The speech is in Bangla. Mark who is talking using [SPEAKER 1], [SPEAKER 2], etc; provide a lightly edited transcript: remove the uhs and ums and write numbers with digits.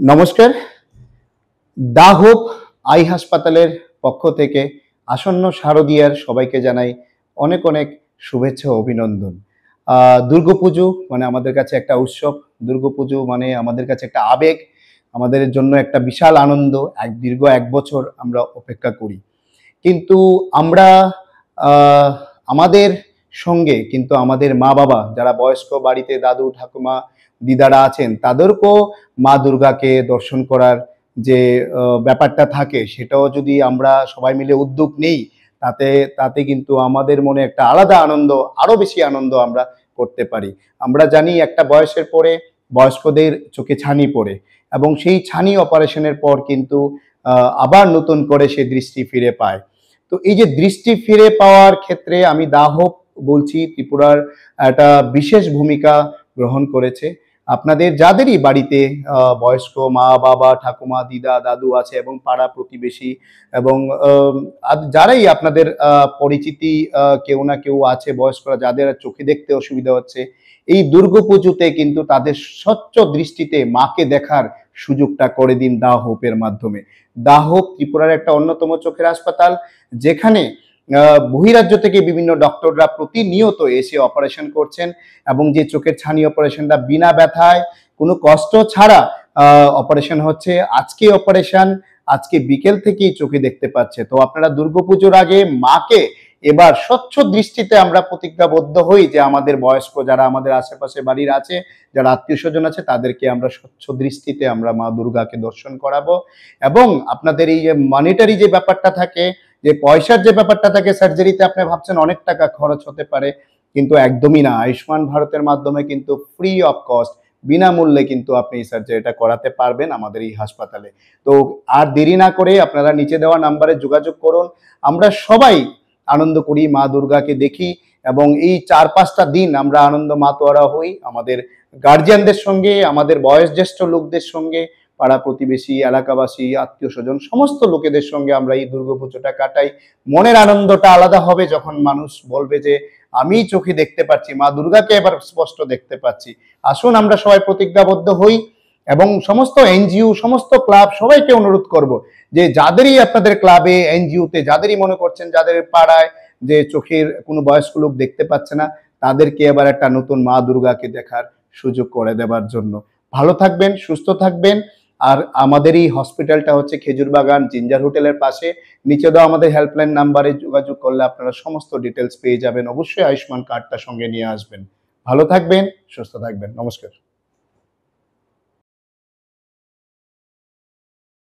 [SPEAKER 1] নমস্কার। দা হোপ আই হাসপাতালের পক্ষ থেকে আসন্ন শারদীয়ার সবাইকে জানাই অনেক অনেক শুভেচ্ছা ও অভিনন্দন। দুর্গাপুজো মানে আমাদের কাছে একটা উৎসব। দুর্গাপুজো মানে আমাদের কাছে একটা আবেগ। আমাদের জন্য একটা বিশাল আনন্দ। দীর্ঘ ১ বছর আমরা অপেক্ষা করি। কিন্তু আমরা আ আমাদের সঙ্গে কিন্তু আমাদের মা-বাবা যারা বয়স্ক বাড়িতে দাদু, ঠাকুমা, দিদারা আছেন তাদেরকেও মা দুর্গাকে দর্শন করার যে ব্যাপারটা থাকে সেটাও যদি আমরা সবাই মিলে উদ্যোগ নেই তাতে তাতে কিন্তু আমাদের মনে একটা আলাদা আনন্দ, আরো বেশি আনন্দ আমরা করতে পারি। আমরা জানি একটা বয়সের পরে বয়স্কদের চোখে ছানি পড়ে এবং সেই ছানি অপারেশনের পর কিন্তু আবার নতুন করে সে দৃষ্টি ফিরে পায়। তো এই যে দৃষ্টি ফিরে পাওয়ার ক্ষেত্রে আমি দা হোপ বলছি ত্রিপুরার একটা বিশেষ ভূমিকা গ্রহণ করেছে। আপনাদের যাদেরই বাড়িতে বয়স্ক মা-বাবা, ঠাকুমা, দিদা, দাদু আছে এবং পাড়া প্রতিবেশী এবং যারাই আপনাদের পরিচিতি কেউ না কেউ আছে বয়স্করা যাদের চোখে দেখতে অসুবিধা হচ্ছে, এই দুর্গাপুজোতে কিন্তু তাদের স্বচ্ছ দৃষ্টিতে মাকে দেখার সুযোগটা করে দিন দা হোপের মাধ্যমে। দা হোপ ত্রিপুরার একটা অন্যতম চোখের হাসপাতাল যেখানে বহিরাজ্য থেকে বিভিন্ন ডক্টররা প্রতিনিয়ত এসে অপারেশন করছেন এবং যে চোখের ছানি অপারেশনটা বিনা ব্যথায় কোনো কষ্ট ছাড়া অপারেশন হচ্ছে। আজকে অপারেশন আজকে বিকেল থেকেই চোখে দেখতে পাচ্ছে। তো আপনারা দুর্গাপুজোর আগে মাকে এবার স্বচ্ছ দৃষ্টিতে আমরা প্রতিজ্ঞাবদ্ধ হই যে আমাদের বয়স্ক যারা আমাদের আশেপাশে বাড়ির আছে, যারা আত্মীয়-স্বজন আছে তাদেরকে আমরা স্বচ্ছ দৃষ্টিতে আমরা মা দুর্গাকে দর্শন করাবো এবং আপনাদের এই যে মনিটারি যে ব্যাপারটা থাকে, যে পয়সার যে ব্যাপারটা থাকে সার্জারিতে আপনি ভাবছেন অনেক টাকা খরচ হতে পারে, কিন্তু একদমই না। আয়ুষ্মান ভারতের মাধ্যমে কিন্তু ফ্রি অফ কস্ট বিনামূল্যে কিন্তু আপনি এই সার্জারিটা করাতে পারবেন আমাদের এই হাসপাতালে। তো আর দেরি না করে আপনারা নিচে দেওয়া নাম্বারে যোগাযোগ করুন। আমরা সবাই আনন্দ করি, মা দুর্গাকে দেখি এবং এই ৪-৫টা দিন আমরা আনন্দ মাতোয়ারা হই আমাদের গার্জিয়ানদের সঙ্গে, আমাদের বয়োজ্যেষ্ঠ লোকদের সঙ্গে, পাড়া প্রতিবেশী, এলাকাবাসী, আত্মীয়-স্বজন সমস্ত লোকেদের সঙ্গে আমরা এই দুর্গাপুজোটা কাটাই। মনের আনন্দটা আলাদা হবে যখন মানুষ বলবে যে আমি চোখে দেখতে পাচ্ছি, মা দুর্গাকে এবার স্পষ্ট দেখতে পাচ্ছি। আসুন আমরা সবাই প্রতিজ্ঞাবদ্ধ হই এবং সমস্ত এনজিও, সমস্ত ক্লাব সবাইকে অনুরোধ করব যে যাদেরই আপনাদের ক্লাবে, এনজিওতে যাদেরই মনে করছেন যাদের পাড়ায় যে চোখের কোনো বয়স্ক লোক দেখতে পাচ্ছে না তাদেরকে এবার একটা নতুন মা দুর্গাকে দেখার সুযোগ করে দেবার জন্য। ভালো থাকবেন, সুস্থ থাকবেন। আর আমাদের এই হসপিটালটা হচ্ছে খেজুরবাগান জিঞ্জার হোটেলের পাশে। নিচে দেওয়া আমাদের হেল্পলাইন নাম্বারে যোগাযোগ করলে আপনারা সমস্ত ডিটেলস পেয়ে যাবেন। অবশ্যই আয়ুষ্মান কার্ডটা সঙ্গে নিয়ে আসবেন। ভালো থাকবেন, সুস্থ থাকবেন। নমস্কার।